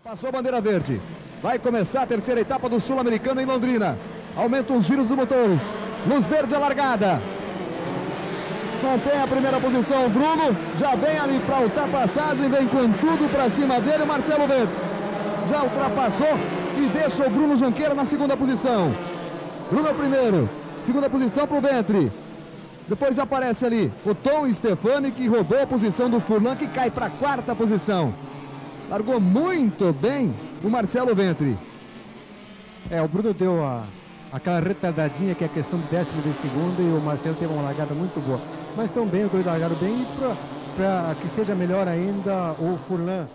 Passou a bandeira verde. Vai começar a terceira etapa do Sul-Americano em Londrina. Aumenta os giros dos motores. Luz verde a largada. Mantém a primeira posição o Bruno. Já vem ali para a ultrapassagem. Vem com tudo para cima dele o Marcelo Vento. Já ultrapassou e deixa o Bruno Junqueira na segunda posição. Bruno é o primeiro. Segunda posição para o Ventri. Depois aparece ali o Tom Stefani, que roubou a posição do Furlan, que cai para a quarta posição. Largou muito bem o Marcelo Ventri. O Bruno deu aquela retardadinha, que é a questão do décimo de segundo, e o Marcelo teve uma largada muito boa. Mas estão bem, os dois largaram bem, e para que seja melhor ainda, o Furlan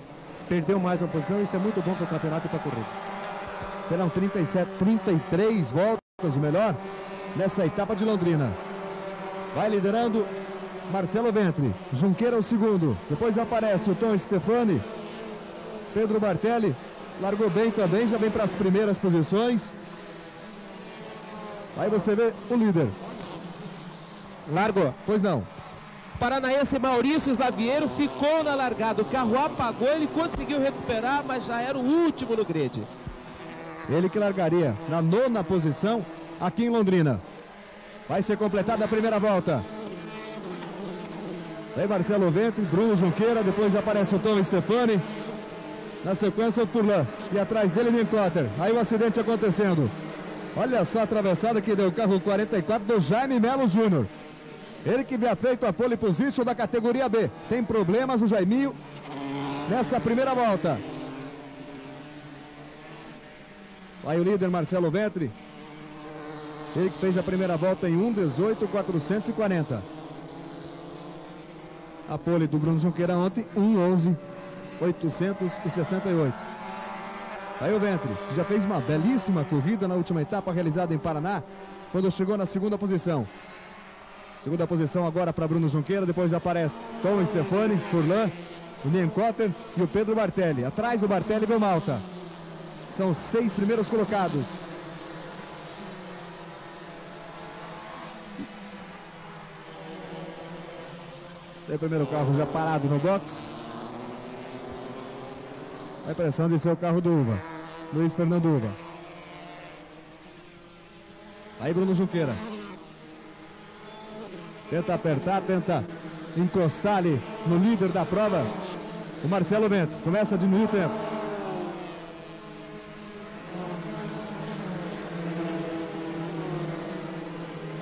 perdeu mais uma posição. Isso é muito bom para o campeonato e para a corrida. Serão 33 voltas o melhor nessa etapa de Londrina. Vai liderando Marcelo Ventri. Junqueira é o segundo. Depois aparece o Tom Stefani. Pedro Bartelli largou bem também, já vem para as primeiras posições. Aí você vê o líder. Largou. Pois não. Paranaense Maurício Slaviero ficou na largada. O carro apagou, ele conseguiu recuperar, mas já era o último no grid. Ele que largaria na nona posição aqui em Londrina. Vai ser completada a primeira volta. Vem Marcelo Ventri, Bruno Junqueira, depois aparece o Tom Stefani. Na sequência o Furlan. E atrás dele o Nicotter. Aí o acidente acontecendo. Olha só a atravessada que deu o carro 44 do Jaime Melo Júnior. Ele que havia feito a pole position da categoria B. Tem problemas o Jaiminho nessa primeira volta. Aí o líder Marcelo Ventri. Ele que fez a primeira volta em 1:18.440. A pole do Bruno Junqueira ontem, 1:11.868. Aí o Ventri, que já fez uma belíssima corrida na última etapa realizada em Paraná, quando chegou na segunda posição. Segunda posição agora para Bruno Junqueira, depois aparece Tom Stefani, Furlan, o Nienkotter e o Pedro Bartelli. Atrás do Bartelli vem o Malta. São os 6 primeiros colocados. Tem o primeiro carro já parado no box. A impressão de ser o carro do Uva. Luiz Fernando Uva. Aí Bruno Junqueira. Tenta apertar, tenta encostar ali no líder da prova. O Marcelo Vento. Começa a diminuir o tempo.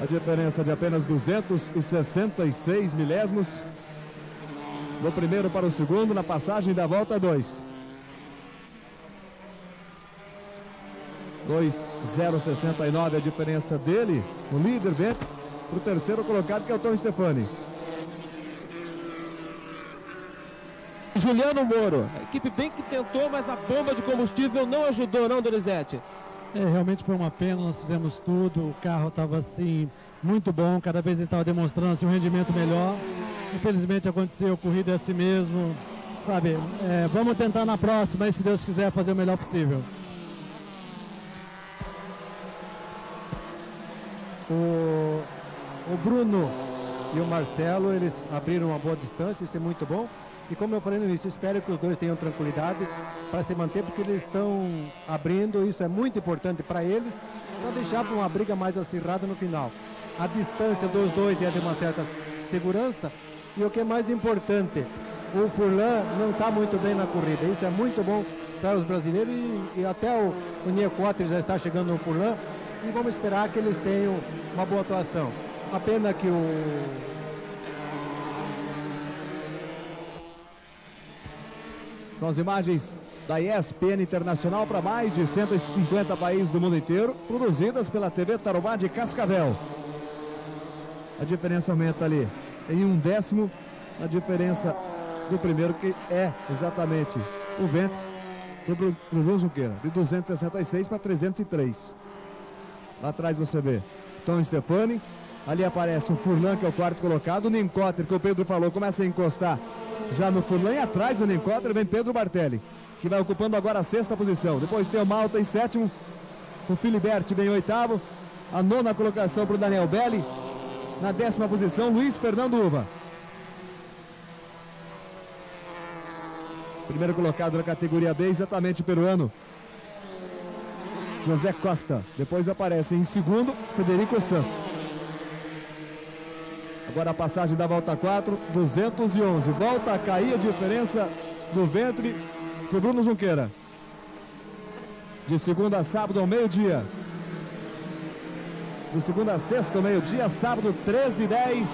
A diferença de apenas 266 milésimos. Do primeiro para o segundo na passagem da volta 2. 2,069 a diferença dele, o líder Vento, para o terceiro colocado, que é o Tom Stefani. Juliano Moro, a equipe bem que tentou, mas a bomba de combustível não ajudou, não, Donizete? Realmente foi uma pena, nós fizemos tudo, o carro estava assim, muito bom, cada vez ele estava demonstrando assim, um rendimento melhor. Infelizmente aconteceu, a corrida é assim mesmo, sabe, vamos tentar na próxima e se Deus quiser fazer o melhor possível. O Bruno e o Marcelo, eles abriram uma boa distância, isso é muito bom. E como eu falei no início, espero que os dois tenham tranquilidade para se manter, porque eles estão abrindo, isso é muito importante para eles, para deixar para uma briga mais acirrada no final. A distância dos dois é de uma certa segurança, e o que é mais importante, o Furlan não está muito bem na corrida, isso é muito bom para os brasileiros, e até o Nienkotter já está chegando no Furlan, e vamos esperar que eles tenham uma boa atuação. A pena que São as imagens da ESPN Internacional para mais de 150 países do mundo inteiro, produzidas pela TV Tarobá de Cascavel. A diferença aumenta ali em 1/10 a diferença do primeiro, que é exatamente o Vento do Bruno Junqueira, de 266 para 303. Lá atrás você vê Tom Stefani. Ali aparece o Furlan, que é o quarto colocado. O Nienkotter, que o Pedro falou, começa a encostar já no Furlan. E atrás do Nienkotter vem Pedro Bartelli, que vai ocupando agora a 6ª posição. Depois tem o Malta em 7º. O Filiberti vem em 8º. A 9ª colocação para o Daniel Belli. Na 10ª posição, Luiz Fernando Uva. Primeiro colocado na categoria B, exatamente o peruano José Costa. Depois aparece em segundo Federico Sanz. Agora a passagem da volta 4, 211. Volta a cair a diferença do ventre para o Bruno Junqueira. De segunda a sábado ao meio-dia. De segunda a sexta ao meio-dia, sábado 13h10.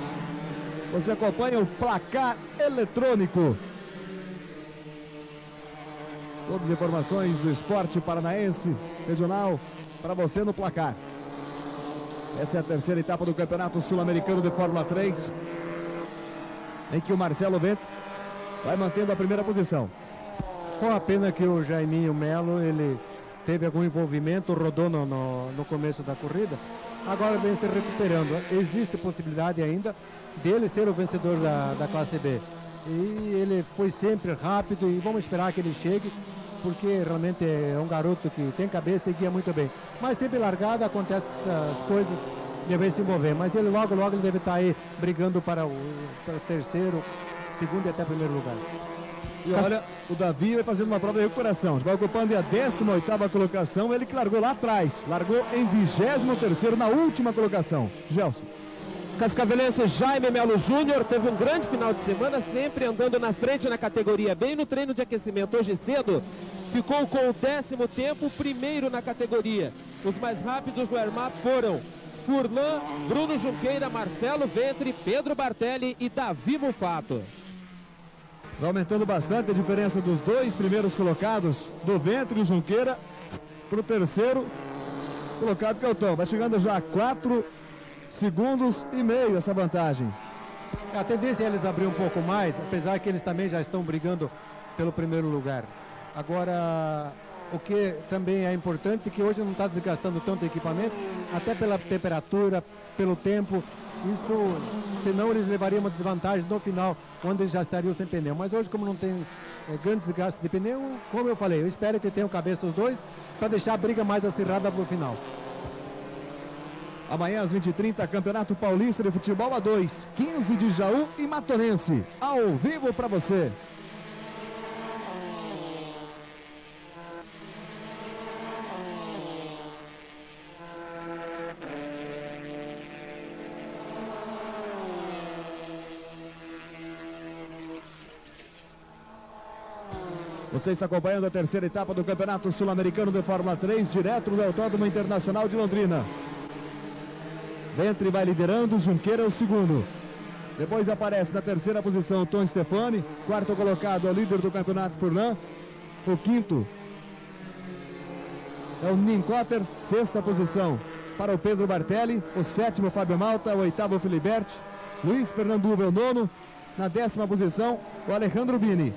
Você acompanha o placar eletrônico. Todas as informações do esporte paranaense regional para você no placar. Essa é a terceira etapa do Campeonato Sul-Americano de Fórmula 3, em que o Marcelo Vento vai mantendo a primeira posição. Foi uma pena que o Jaiminho Melo, ele teve algum envolvimento, rodou no começo da corrida, agora vem se recuperando. Existe possibilidade ainda dele ser o vencedor da classe B. E ele foi sempre rápido e vamos esperar que ele chegue, porque realmente é um garoto que tem cabeça e guia muito bem. Mas sempre largada, acontece essas coisas, deve se envolver. Mas ele logo ele deve estar aí brigando para o terceiro, segundo e até primeiro lugar. E olha, o Davi vai fazendo uma prova de recuperação. Vai ocupando a 18ª colocação, ele que largou lá atrás. Largou em 23º na última colocação. Gelson. Cascavelense Jaime Melo Júnior teve um grande final de semana, sempre andando na frente na categoria B. E no treino de aquecimento hoje cedo, ficou com o 10º tempo, primeiro na categoria. Os mais rápidos do Airmap foram Furlan, Bruno Junqueira, Marcelo Ventre, Pedro Bartelli e Davi Mufato. Vai aumentando bastante a diferença dos dois primeiros colocados, do Ventre e Junqueira, para o terceiro colocado, que é o Tom. Vai chegando já a 4 segundos e meio essa vantagem. A tendência é eles abrir um pouco mais, apesar que eles também já estão brigando pelo primeiro lugar. Agora, o que também é importante é que hoje não está desgastando tanto equipamento, até pela temperatura, pelo tempo. Isso, senão eles levariam uma desvantagem no final, onde eles já estariam sem pneu. Mas hoje, como não tem grande desgaste de pneu, como eu falei, eu espero que tenham cabeça os dois, para deixar a briga mais acirrada para o final. Amanhã às 20h30, Campeonato Paulista de Futebol A2, 15 de Jaú e Matonense, ao vivo para você. Você está acompanhando a terceira etapa do Campeonato Sul-Americano de Fórmula 3, direto do Autódromo Internacional de Londrina. Ventre vai liderando, Junqueira é o segundo. Depois aparece na terceira posição o Tom Stefani. Quarto colocado é o líder do campeonato, Furlan. O quinto é o Nincotter. Sexta posição para o Pedro Bartelli. O sétimo, Fábio Malta. O oitavo, Filiberti. Luiz Fernando Uva é o nono. Na 10ª posição, o Alejandro Bini.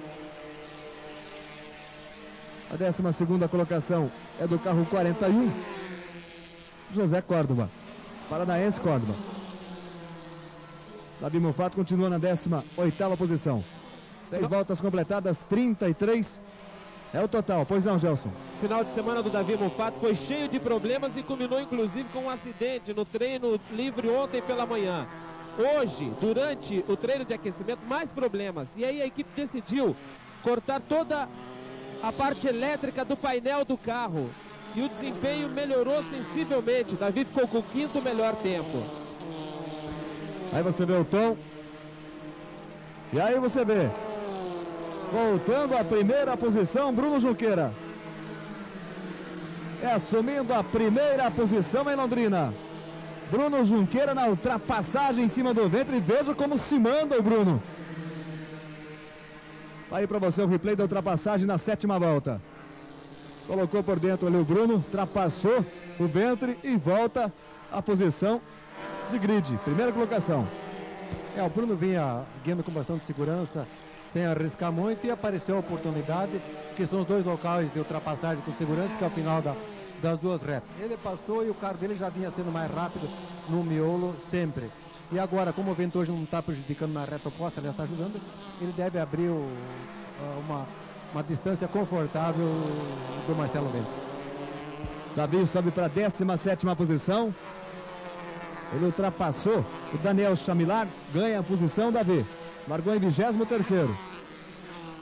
A 12ª colocação é do carro 41, José Córdoba. Paranaense Córdoba. Davi Mufato continua na 18ª posição. 6 voltas completadas, 33 é o total. Pois não, Gelson? Final de semana do Davi Mufato foi cheio de problemas e culminou inclusive com um acidente no treino livre ontem pela manhã. Hoje, durante o treino de aquecimento, mais problemas. E aí a equipe decidiu cortar toda a parte elétrica do painel do carro. E o desempenho melhorou sensivelmente. Davi ficou com o 5º melhor tempo. Aí você vê o Tom. E aí você vê, voltando à primeira posição, Bruno Junqueira. Assumindo a primeira posição em Londrina. Bruno Junqueira na ultrapassagem em cima do Ventre. E veja como se manda o Bruno. Tá aí para você o replay da ultrapassagem na 7ª volta. Colocou por dentro ali o Bruno, ultrapassou o Ventre e volta à posição de grid. Primeira colocação. O Bruno vinha guiando com bastante segurança, sem arriscar muito, e apareceu a oportunidade, que são os dois locais de ultrapassagem com segurança, que é o final das duas retas. Ele passou e o carro dele já vinha sendo mais rápido no miolo sempre. E agora, como o vento hoje não está prejudicando na reta oposta, ele está ajudando, ele deve abrir uma distância confortável do Marcelo Vento. Davi sobe para a 17ª posição. Ele ultrapassou o Daniel Chamilar, ganha a posição, Davi. Largou em 23º.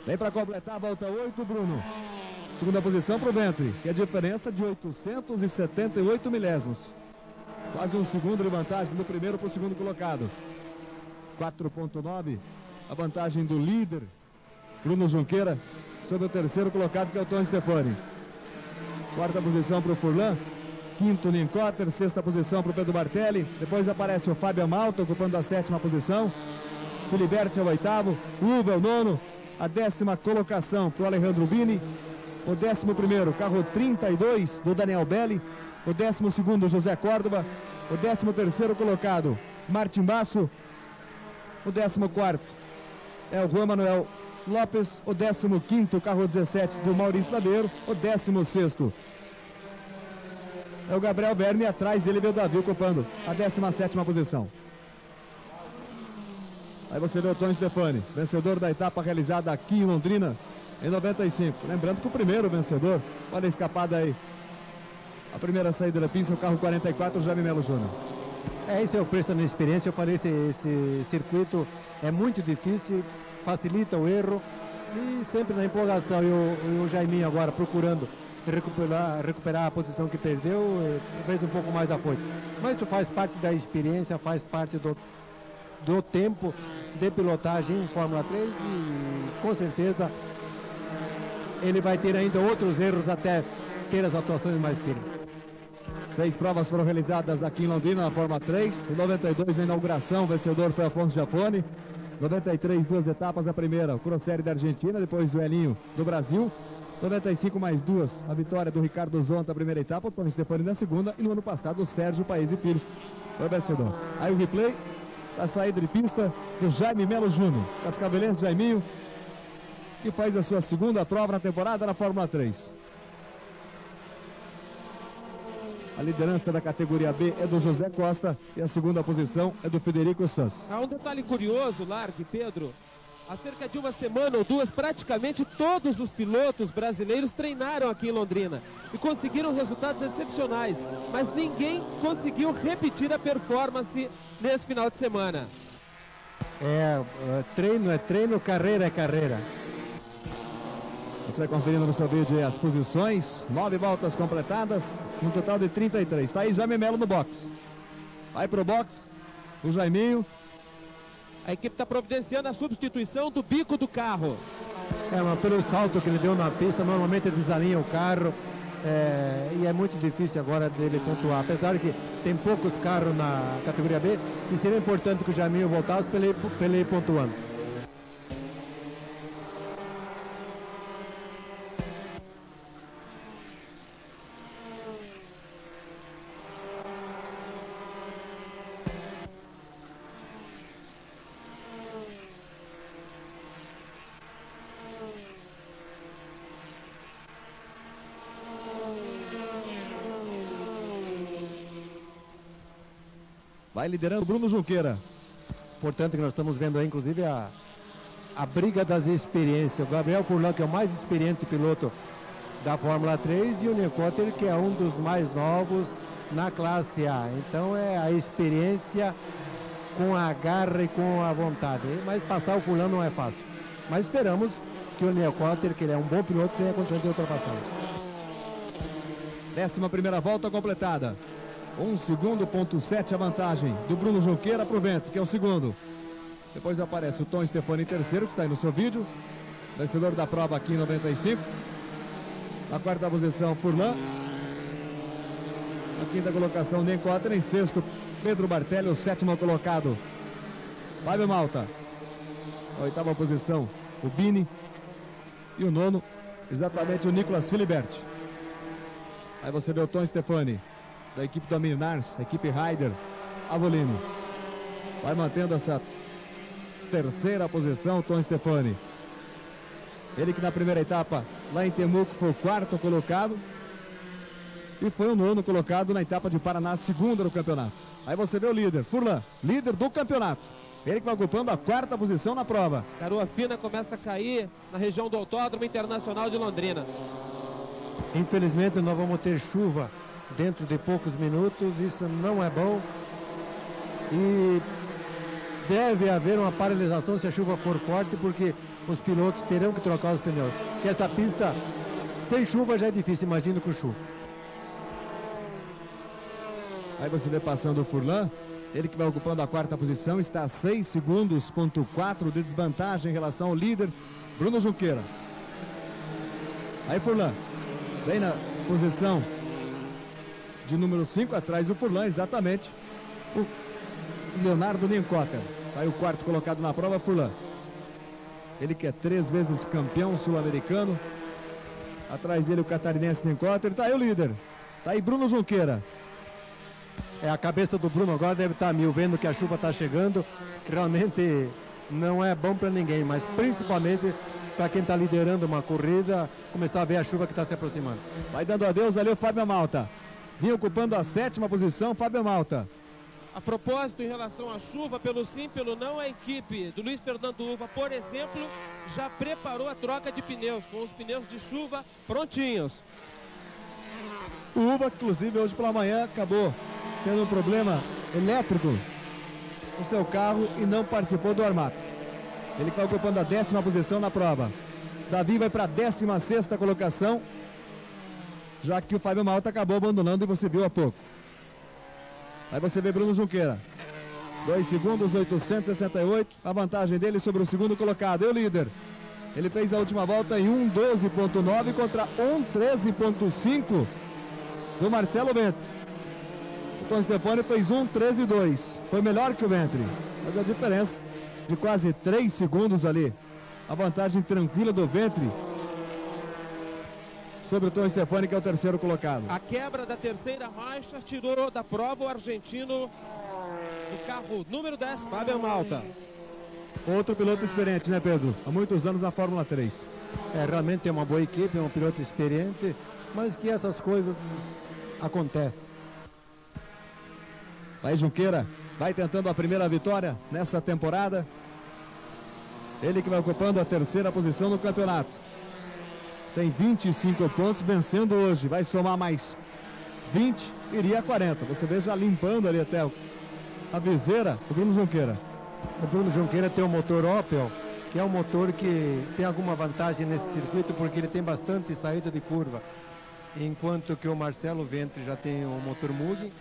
Vem para completar a volta 8, Bruno. Segunda posição para o ventre, que é a diferença de 878 milésimos. Quase um segundo de vantagem do primeiro para o segundo colocado. 4,9 a vantagem do líder, Bruno Junqueira, sobre o terceiro colocado, que é o Tom Stefani. Quarta posição para o Furlan. Quinto, Nincotter. Sexta posição para o Pedro Bartelli. Depois aparece o Fábio Malta, ocupando a sétima posição. Filiberti é o oitavo. Uva é o nono. A 10ª colocação para o Alejandro Bini. O 11º, carro 32 do Daniel Belli. O 12º, José Córdoba. O 13º colocado, Martin Basso. O 14º é o Juan Manuel Lopes. O 15º, carro 17 do Maurício Labeiro. O 16º é o Gabriel Verne. Atrás dele veio o Davi, ocupando a 17ª posição. Aí você vê o Tony Stefani, vencedor da etapa realizada aqui em Londrina em 95. Lembrando que o primeiro vencedor, olha a escapada aí, a primeira saída da pista, o carro 44, o Jaime Melo Júnior. Isso é o preço da experiência. Eu falei, esse circuito é muito difícil, facilita o erro e sempre na empolgação. E o Jaiminho agora procurando recuperar a posição que perdeu, fez um pouco mais afoito. Mas isso faz parte da experiência, faz parte do tempo de pilotagem em Fórmula 3 e com certeza ele vai ter ainda outros erros até ter as atuações mais firmes. 6 provas foram realizadas aqui em Londrina na Fórmula 3. Em 92, a inauguração, o vencedor foi Afonso Giafone. 93, 2 etapas. A primeira, o Crossérie da Argentina, depois o Elinho do Brasil. 95 mais 2, a vitória do Ricardo Zonta, a primeira etapa, o Tony Stefani na segunda. E no ano passado, o Sérgio Paes e Filho foi o vencedor. Aí o replay da saída de pista do Jaime Melo Júnior, cascavelense Jaiminho, que faz a sua segunda prova na temporada na Fórmula 3. A liderança da categoria B é do José Costa e a segunda posição é do Federico Sanz. Há um detalhe curioso, Largue, Pedro. Há cerca de uma semana ou duas, praticamente todos os pilotos brasileiros treinaram aqui em Londrina e conseguiram resultados excepcionais, mas ninguém conseguiu repetir a performance nesse final de semana. Treino é treino, carreira é carreira. Você vai conferindo no seu vídeo as posições, 9 voltas completadas, um total de 33. Está aí Jaime Melo no box. Vai pro box, o Jaiminho. A equipe está providenciando a substituição do bico do carro. Mas pelo salto que ele deu na pista, normalmente ele desalinha o carro e é muito difícil agora dele pontuar. Apesar de que tem poucos carros na categoria B, e seria importante que o Jaiminho voltasse para ele ir pontuando. Vai liderando Bruno Junqueira. Portanto, que nós estamos vendo aí, inclusive, a briga das experiências. O Gabriel Furlan, que é o mais experiente piloto da Fórmula 3, e o Nincotter, que é um dos mais novos na classe A. Então é a experiência com a garra e com a vontade. Mas passar o Furlan não é fácil. Mas esperamos que o Nincotter, que ele é um bom piloto, tenha condições de ultrapassagem. 11ª volta completada. 1 segundo, ponto 7 a vantagem do Bruno Junqueira para o vento, que é o segundo. Depois aparece o Tom Stefani em terceiro, que está aí no seu vídeo. Vencedor da prova aqui em 95. Na quarta posição, Furlan. Na quinta colocação, Nincotter. Em sexto, Pedro Bartelli, o sétimo colocado, Fábio Malta. Na oitava posição, o Bini. E o nono, exatamente o Nicolas Filiberti. Aí você vê o Tom Stefani, da equipe da Minars, a equipe Ryder Avolini. Vai mantendo essa terceira posição, Tom Stefani. Ele que na primeira etapa, lá em Temuco, foi o quarto colocado. E foi o nono colocado na etapa de Paraná, segunda no campeonato. Aí você vê o líder, Furlan, líder do campeonato. Ele que vai ocupando a quarta posição na prova. Garoa fina começa a cair na região do Autódromo Internacional de Londrina. Infelizmente nós vamos ter chuva dentro de poucos minutos, isso não é bom. E deve haver uma paralisação se a chuva for forte, porque os pilotos terão que trocar os pneus. Porque essa pista, sem chuva já é difícil, imagino com chuva. Aí você vê passando o Furlan, ele que vai ocupando a quarta posição, está a 6 segundos, ponto 4 de desvantagem em relação ao líder, Bruno Junqueira. Aí Furlan, vem na posição de número 5, atrás do Furlan, exatamente, o Leonardo Nienkotter. Aí o quarto colocado na prova, Furlan. Ele que é 3 vezes campeão sul-americano. Atrás dele o catarinense Nienkotter. Tá aí o líder, tá aí Bruno Junqueira. A cabeça do Bruno agora deve estar mil, vendo que a chuva está chegando. Realmente não é bom para ninguém, mas principalmente para quem está liderando uma corrida, começar a ver a chuva que está se aproximando. Vai dando adeus ali o Fábio Malta. Vinha ocupando a 7ª posição, Fábio Malta. A propósito, em relação à chuva, pelo sim, pelo não, a equipe do Luiz Fernando Uva, por exemplo, já preparou a troca de pneus, com os pneus de chuva prontinhos. O Uva, inclusive, hoje pela manhã acabou tendo um problema elétrico no seu carro e não participou do armado. Ele está ocupando a 10ª posição na prova. Davi vai para a 16ª colocação, já que o Fábio Malta acabou abandonando e você viu há pouco. Aí você vê Bruno Junqueira, 2 segundos, 868, a vantagem dele sobre o segundo colocado, é o líder. Ele fez a última volta em 1:12.9 contra 1:13.5 do Marcelo Ventri. O Tom Stefani fez 1:13.2, foi melhor que o Ventri, mas a diferença de quase 3 segundos ali, a vantagem tranquila do Ventri sobre o Tom Stefani, que é o terceiro colocado. A quebra da terceira marcha tirou da prova o argentino do carro número 10, Fábio Malta. Outro piloto experiente, né, Pedro? Há muitos anos na Fórmula 3. Realmente é uma boa equipe, é um piloto experiente, mas que essas coisas acontecem. Aí Junqueira vai tentando a primeira vitória nessa temporada. Ele que vai ocupando a 3ª posição no campeonato. Tem 25 pontos, vencendo hoje. Vai somar mais 20, iria a 40. Você vê já limpando ali até a viseira o Bruno Junqueira. O Bruno Junqueira tem um motor Opel, que é um motor que tem alguma vantagem nesse circuito, porque ele tem bastante saída de curva. Enquanto que o Marcelo Ventri já tem o motor Mugen,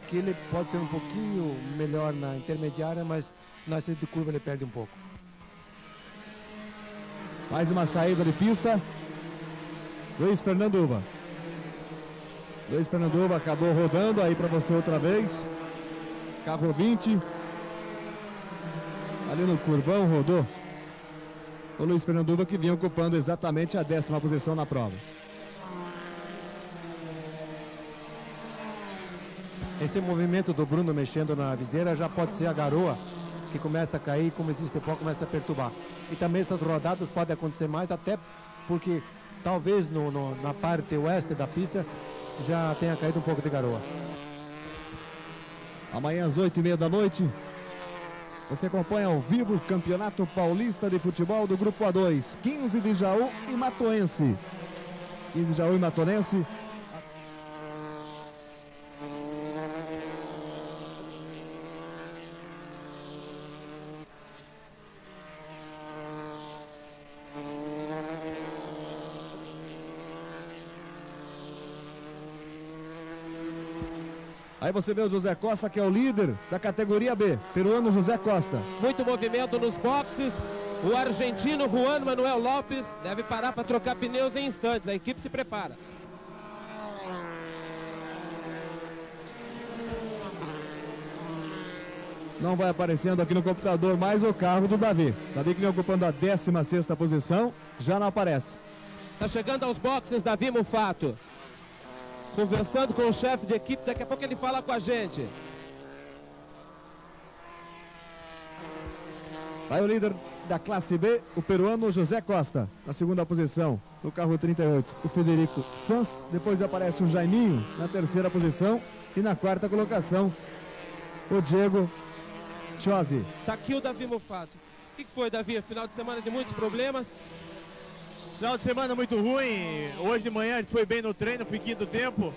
que ele pode ser um pouquinho melhor na intermediária, mas na saída de curva ele perde um pouco. Mais uma saída de pista. Luiz Fernando Uva. Luiz Fernando Uva acabou rodando aí para você outra vez. Carro 20. Ali no curvão rodou. O Luiz Fernando Uva, que vinha ocupando exatamente a 10ª posição na prova. Esse movimento do Bruno mexendo na viseira já pode ser a garoa que começa a cair, como existe pouco, começa a perturbar. E também essas rodadas podem acontecer mais, até porque talvez na parte oeste da pista já tenha caído um pouco de garoa. Amanhã às 8:30 da noite, você acompanha ao vivo o Campeonato Paulista de Futebol do Grupo A2, 15 de Jaú e Matoense. 15 de Jaú e Matoense. Aí você vê o José Costa, que é o líder da categoria B, peruano José Costa. Muito movimento nos boxes. O argentino Juan Manuel Lopes deve parar para trocar pneus em instantes. A equipe se prepara. Não vai aparecendo aqui no computador mais o carro do Davi. Davi que vem ocupando a 16ª posição, já não aparece. Está chegando aos boxes Davi Mufato. Conversando com o chefe de equipe, daqui a pouco ele fala com a gente. Vai o líder da classe B, o peruano José Costa, na 2ª posição, no carro 38, o Federico Sanz. Depois aparece o Jaiminho na 3ª posição e na 4ª colocação, o Diego Chiosi. Tá aqui o Davi Mufato. O que foi, Davi? Final de semana de muitos problemas. Final de semana muito ruim. Hoje de manhã a gente foi bem no treino, fui quinto tempo.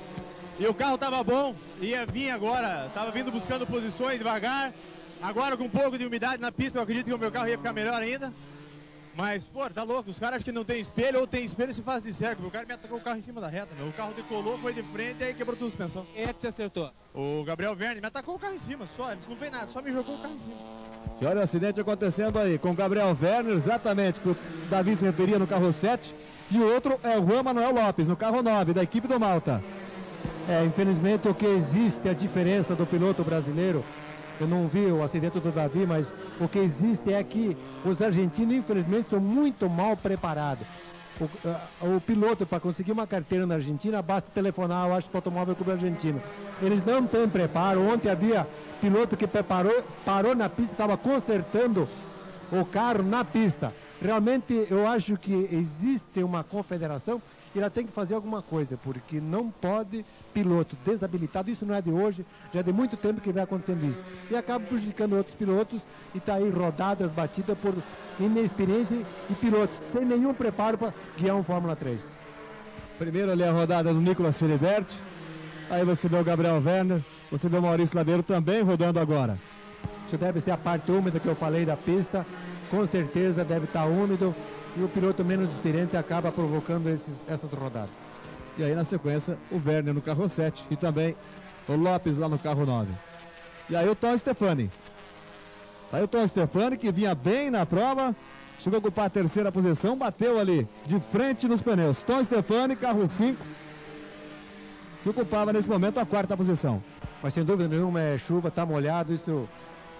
E o carro estava bom, ia vir agora, estava vindo buscando posições devagar. Agora com um pouco de umidade na pista, eu acredito que o meu carro ia ficar melhor ainda. Mas, pô, tá louco, os caras acham que não tem espelho ou tem espelho e se faz de cerco. O cara me atacou o carro em cima da reta, meu. O carro decolou, foi de frente e aí quebrou tudo a suspensão. Quem é que te acertou? O Gabriel Verne me atacou o carro em cima, só, não fez nada, só me jogou o carro em cima. E olha o acidente acontecendo aí com o Gabriel Werner, exatamente, que o Davi se referia no carro 7. E o outro é o Juan Manuel Lopes, no carro 9, da equipe do Malta. Infelizmente o que existe, a diferença do piloto brasileiro, eu não vi o acidente do Davi, mas o que existe é que os argentinos, infelizmente, são muito mal preparados. O piloto, para conseguir uma carteira na Argentina, basta telefonar, eu acho, para o Automóvel Clube Argentino. Eles não têm preparo. Ontem havia piloto que parou na pista, estava consertando o carro na pista. Realmente, eu acho que existe uma confederação e ela tem que fazer alguma coisa, porque não pode piloto desabilitado, isso não é de hoje, já é de muito tempo que vem acontecendo isso. E acaba prejudicando outros pilotos e está aí rodadas, batidas por inexperiência e pilotos sem nenhum preparo para guiar um Fórmula 3. Primeiro ali a rodada do Nicolas Filiberti. Aí você vê o Gabriel Werner, você vê o Maurício Labeiro também rodando agora. Isso deve ser a parte úmida que eu falei da pista, com certeza deve estar úmido e o piloto menos experiente acaba provocando essas rodadas. E aí na sequência o Werner no carro 7 e também o Lopes lá no carro 9. E aí o Tom Stefani. Aí o Tom Stefani que vinha bem na prova, chegou a ocupar a terceira posição, bateu ali de frente nos pneus. Tom Stefani, carro 5, que ocupava nesse momento a quarta posição. Mas sem dúvida nenhuma é chuva, está molhado, isso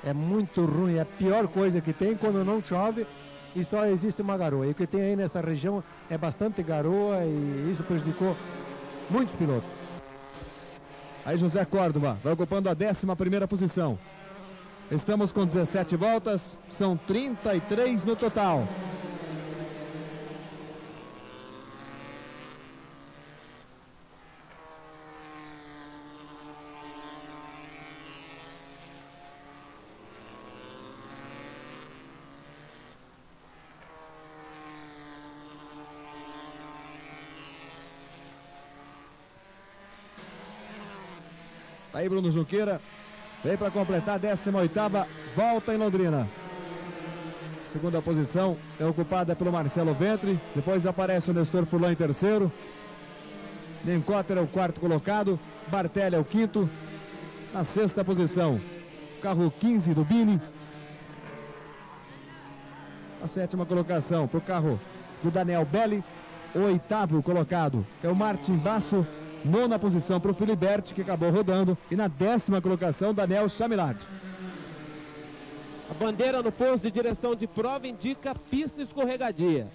é muito ruim, é a pior coisa que tem quando não chove e só existe uma garoa. E o que tem aí nessa região é bastante garoa e isso prejudicou muitos pilotos. Aí José Córdoba vai ocupando a 11ª posição. Estamos com 17 voltas, são 33 no total. Aí Bruno Junqueira vem para completar a 18ª volta em Londrina. Segunda posição é ocupada pelo Marcelo Ventre. Depois aparece o Nestor Furlan em terceiro. Nencotter é o quarto colocado. Bartelli é o quinto. Na sexta posição, carro 15 do Bini. A sétima colocação para o carro do Daniel Belli. O oitavo colocado é o Martin Basso. Nona posição para o Filiberti, que acabou rodando. E na 10ª colocação, Daniel Chamilati. A bandeira no posto de direção de prova indica pista escorregadia.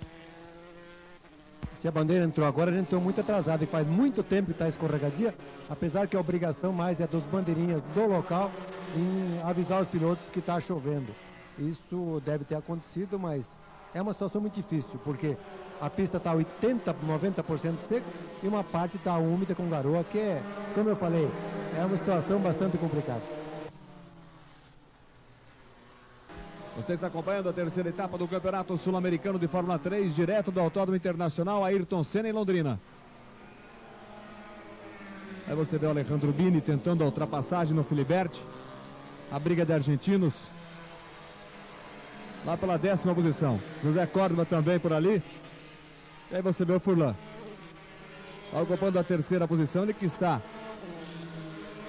Se a bandeira entrou agora, a gente entrou muito atrasado e faz muito tempo que está escorregadia, apesar que a obrigação mais é dos bandeirinhas do local em avisar os pilotos que está chovendo. Isso deve ter acontecido, mas é uma situação muito difícil, porque a pista está 80%, 90% seca e uma parte está úmida com garoa, que é, como eu falei, é uma situação bastante complicada. Você está acompanhando a terceira etapa do Campeonato Sul-Americano de Fórmula 3, direto do Autódromo Internacional Ayrton Senna em Londrina. Aí você vê o Alejandro Bini tentando a ultrapassagem no Filiberti. A briga de argentinos. Lá pela 10ª posição. José Córdoba também por ali. E aí você vê o Furlan. Ocupando a terceira posição, ele que está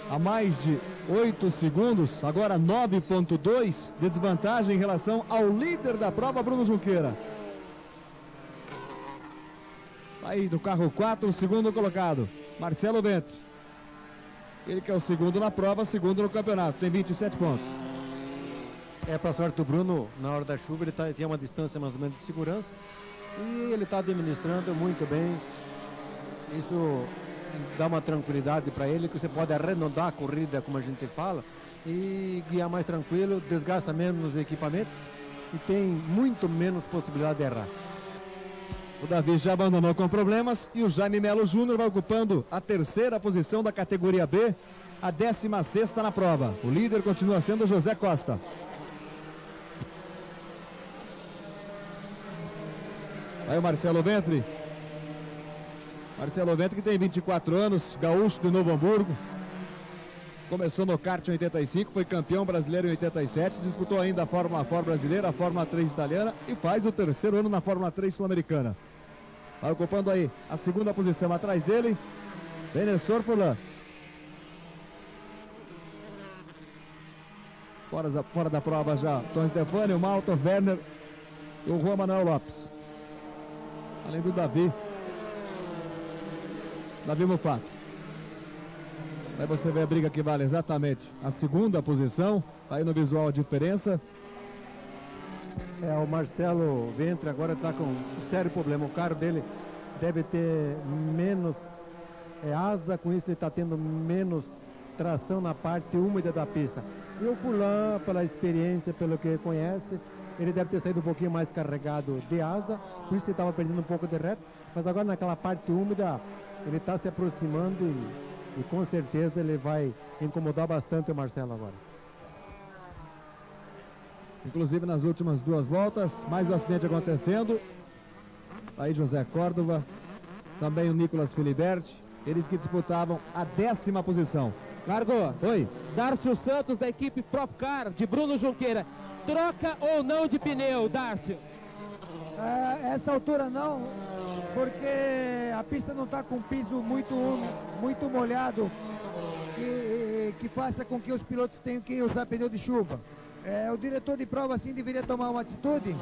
a mais de 8 segundos, agora 9,2 de desvantagem em relação ao líder da prova, Bruno Junqueira. Aí do carro 4, o segundo colocado, Marcelo Ventre. Ele que é o segundo na prova, segundo no campeonato, tem 27 pontos. Para sorte do Bruno, na hora da chuva, ele tem uma distância mais ou menos de segurança e ele está administrando muito bem. Isso dá uma tranquilidade para ele, que você pode arredondar a corrida, como a gente fala, e guiar mais tranquilo, desgasta menos o equipamento e tem muito menos possibilidade de errar. O Davi já abandonou com problemas e o Jaime Melo Júnior vai ocupando a terceira posição da categoria B, a 16ª na prova. O líder continua sendo o José Costa. Aí o Marcelo Ventre. Marcelo Ventre que tem 24 anos, gaúcho de Novo Hamburgo. Começou no kart em 85, foi campeão brasileiro em 87, disputou ainda a Fórmula 4 brasileira, a Fórmula 3 italiana e faz o terceiro ano na Fórmula 3 sul-americana. Está ocupando aí a segunda posição atrás dele, vem Nestor Furlan. Fora da prova já, Tom Stefani, o Malto, o Werner e o Juan Manuel Lopes. Além do Davi Mufato. Aí você vê a briga que vale exatamente a segunda posição. Aí no visual a diferença. O Marcelo Ventre agora está com um sério problema. O carro dele deve ter menos asa, com isso ele está tendo menos tração na parte úmida da pista. E o Furlan, pela experiência, pelo que conhece, ele deve ter saído um pouquinho mais carregado de asa, por isso ele estava perdendo um pouco de reto, mas agora naquela parte úmida ele está se aproximando e com certeza ele vai incomodar bastante o Marcelo agora. Inclusive nas últimas duas voltas, mais um acidente acontecendo. Aí José Córdova, também o Nicolas Filiberti, eles que disputavam a 10ª posição. Largou. Oi. Darcio Santos, da equipe Propcar, de Bruno Junqueira. Troca ou não de pneu, Darcio? Essa altura não, porque a pista não está com piso muito molhado, que faça com que os pilotos tenham que usar pneu de chuva. O diretor de prova assim deveria tomar uma atitude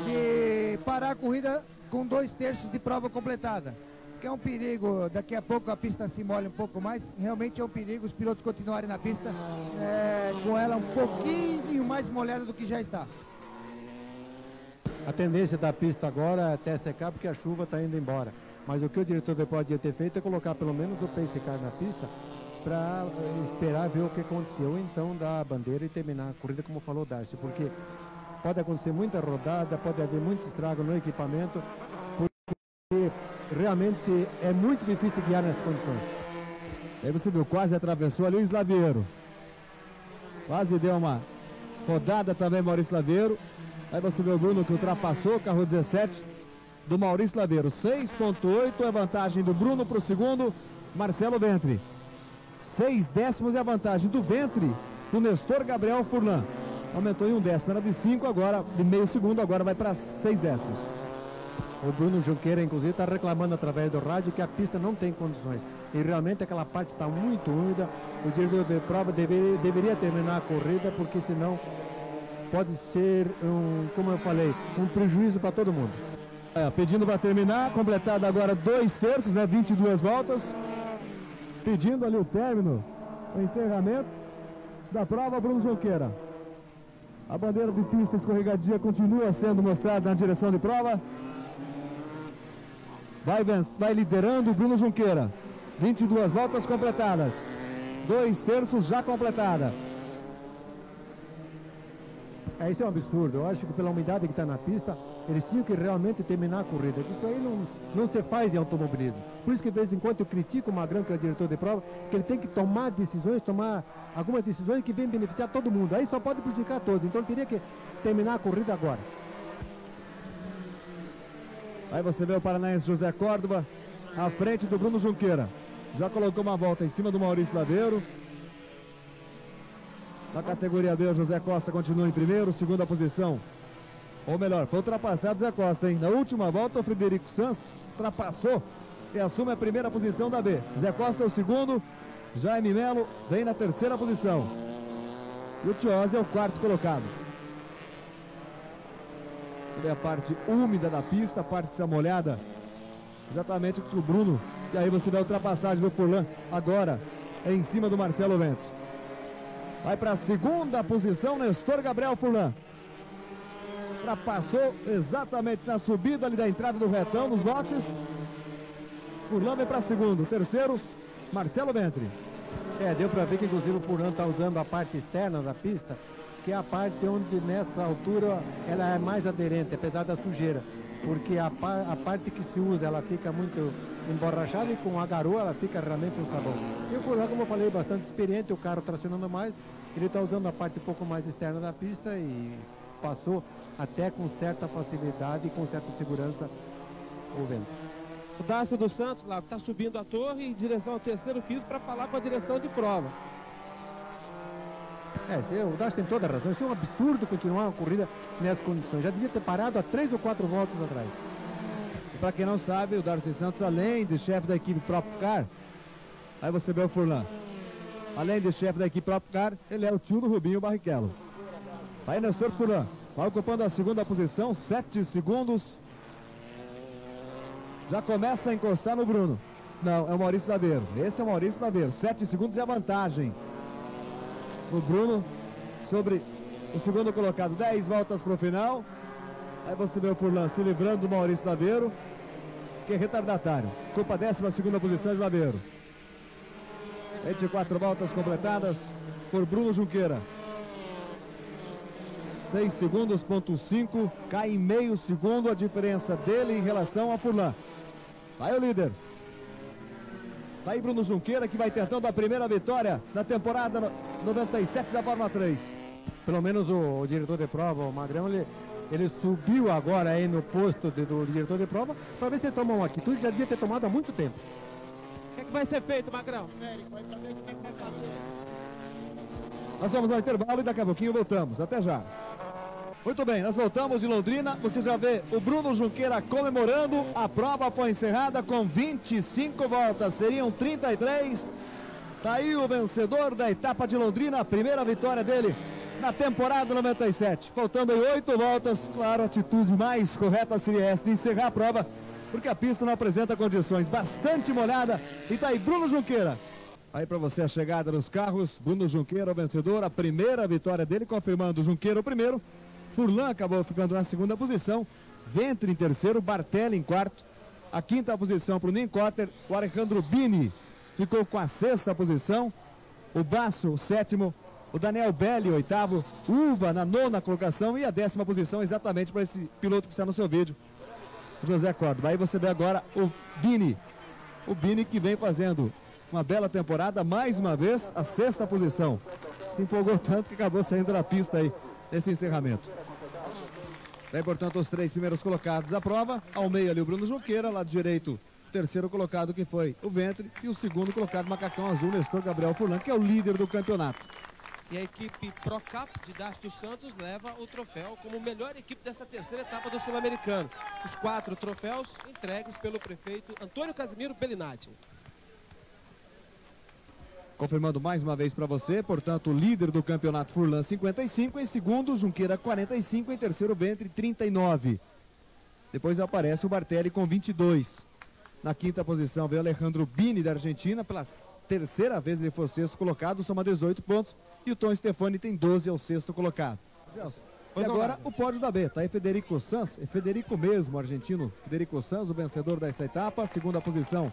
de parar a corrida com 2/3 de prova completada. Que é um perigo, daqui a pouco a pista se molha um pouco mais, realmente é um perigo os pilotos continuarem na pista com ela um pouquinho mais molhada do que já está. A tendência da pista agora é até secar porque a chuva está indo embora, mas o que o diretor depois de ter feito é colocar pelo menos o pace car na pista para esperar ver o que aconteceu, ou então dar a bandeira e terminar a corrida como falou o Darcy, porque pode acontecer muita rodada, pode haver muito estrago no equipamento, porque realmente é muito difícil guiar nessas condições. Aí você viu, quase atravessou ali o Slaviero. Quase deu uma rodada também Maurício Slaviero. Aí você viu o Bruno que ultrapassou o carro 17 do Maurício Slaviero. 6,8 é a vantagem do Bruno para o segundo, Marcelo Ventre. 6 décimos é a vantagem do Ventre do Nestor Gabriel Furlan. Aumentou em 1 décimo, era de 5 agora, de meio segundo, agora vai para 6 décimos. O Bruno Junqueira, inclusive, está reclamando através do rádio que a pista não tem condições. E realmente aquela parte está muito úmida. O diretor de prova deveria terminar a corrida, porque senão pode ser, como eu falei, um prejuízo para todo mundo. Pedindo para terminar, completado agora 2/3, né, 22 voltas. Pedindo ali o término, o encerramento da prova, Bruno Junqueira. A bandeira de pista escorregadia continua sendo mostrada na direção de prova. Vai liderando o Bruno Junqueira. 22 voltas completadas. 2/3 já completada. Isso é um absurdo. Eu acho que pela umidade que está na pista, eles tinham que realmente terminar a corrida. Isso aí não se faz em automobilismo. Por isso que de vez em quando eu critico o Magrão, que é o diretor de prova, que ele tem que tomar algumas decisões que vêm beneficiar todo mundo. Aí só pode prejudicar todos. Então ele teria que terminar a corrida agora. Aí você vê o paranaense José Córdova à frente do Bruno Junqueira. Já colocou uma volta em cima do Maurício Slaviero. Na categoria B, o José Costa continua em primeiro, segunda posição. Ou melhor, foi ultrapassado o José Costa, hein? Na última volta, o Frederico Sanz ultrapassou e assume a primeira posição da B. José Costa é o segundo, Jaime Melo vem na terceira posição. E o Tiozzi é o quarto colocado. Você vê a parte úmida da pista, a parte que está molhada. Exatamente o que o Bruno. E aí você vê a ultrapassagem do Furlan agora em cima do Marcelo Ventre. Vai para a segunda posição, Nestor Gabriel Furlan. Ultrapassou exatamente na subida ali da entrada do retão, nos boxes. Furlan vem para segundo. Terceiro, Marcelo Ventre. Deu para ver que inclusive o Furlan está usando a parte externa da pista, que é a parte onde nessa altura ela é mais aderente, apesar da sujeira. Porque a parte que se usa, ela fica muito emborrachada e com a garoa ela fica realmente um sabão. E o Furlan, como eu falei, bastante experiente, o carro tracionando mais, ele está usando a parte um pouco mais externa da pista e passou até com certa facilidade e com certa segurança o Ventre. O Dácio dos Santos lá está subindo a torre em direção ao terceiro piso para falar com a direção de prova. O Darcy tem toda a razão. Isso é um absurdo continuar uma corrida nessas condições. Já devia ter parado há 3 ou 4 voltas atrás. E para quem não sabe, o Darcy Santos, além de chefe da equipe Prop Car, aí você vê o Furlan. Além de chefe da equipe Prop Car, ele é o tio do Rubinho Barrichello. Aí Nestor Furlan, vai ocupando a segunda posição, 7 segundos. Já começa a encostar no Bruno. Não, é o Maurício Daveiro. Esse é o Maurício Daveiro. 7 segundos é a vantagem o Bruno sobre o segundo colocado. 10 voltas para o final. Aí você vê o Furlan se livrando do Maurício Daveiro, que é retardatário. Ocupa a 12ª posição de Daveiro. 24 voltas completadas por Bruno Junqueira. 6 segundos, ponto 5. Cai em meio segundo a diferença dele em relação a Furlan. Vai o líder. Tá aí Bruno Junqueira, que vai tentando a primeira vitória na temporada 97 da Fórmula 3. Pelo menos o diretor de prova, o Magrão, ele subiu agora aí no posto do diretor de prova para ver se ele toma uma atitude que já devia ter tomado há muito tempo. O que vai ser feito, Magrão? Nós vamos ao intervalo e daqui a pouquinho voltamos. Até já. Muito bem, nós voltamos de Londrina. Você já vê o Bruno Junqueira comemorando. A prova foi encerrada com 25 voltas. Seriam 33. Tá aí o vencedor da etapa de Londrina. A primeira vitória dele na temporada 97. Faltando aí 8 voltas. Claro, a atitude mais correta seria essa de encerrar a prova, porque a pista não apresenta condições. Bastante molhada. E tá aí Bruno Junqueira. Aí para você a chegada dos carros. Bruno Junqueira, o vencedor. A primeira vitória dele, confirmando o Junqueira o primeiro. Furlan acabou ficando na segunda posição, Ventri em terceiro, Bartelli em quarto, a quinta posição para o Nincotter, o Alejandro Bini ficou com a sexta posição, o Basso o sétimo, o Daniel Belli o oitavo, Uva na nona colocação e a 10ª posição exatamente para esse piloto que está no seu vídeo, o José Córdoba. Aí você vê agora o Bini que vem fazendo uma bela temporada, mais uma vez a sexta posição, se empolgou tanto que acabou saindo da pista aí nesse encerramento. Daí, portanto, os 3 primeiros colocados da prova. Ao meio ali o Bruno Junqueira, lado direito o terceiro colocado que foi o Ventri e o segundo colocado Macacão Azul, Nestor Gabriel Furlan, que é o líder do campeonato. E a equipe Procap de Darcio Santos leva o troféu como melhor equipe dessa terceira etapa do Sul-Americano. Os 4 troféus entregues pelo prefeito Antônio Casimiro Bellinati. Confirmando mais uma vez para você, portanto, o líder do campeonato Furlan 55, em segundo Junqueira 45, em terceiro Ventri 39. Depois aparece o Bartelli com 22. Na quinta posição veio Alejandro Bini da Argentina, pela terceira vez ele foi o sexto colocado, soma 18 pontos, e o Tom Stefani tem 12, é o sexto colocado. E agora o pódio da B, tá aí Federico Sanz, é Federico mesmo, argentino, Federico Sanz, o vencedor dessa etapa, segunda posição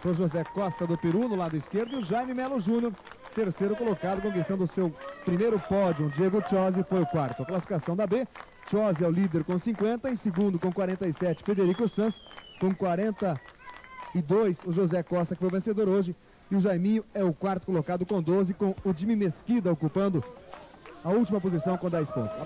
o José Costa do Peru no lado esquerdo e o Jaime Melo Júnior, terceiro colocado, conquistando o seu primeiro pódio. O Diego Chiosi foi o quarto. A classificação da B, Chiosi é o líder com 50, em segundo com 47 Federico Sanz, com 42 o José Costa, que foi o vencedor hoje, e o Jaiminho é o quarto colocado com 12, com o Jimmy Mesquida ocupando a última posição com 10 pontos.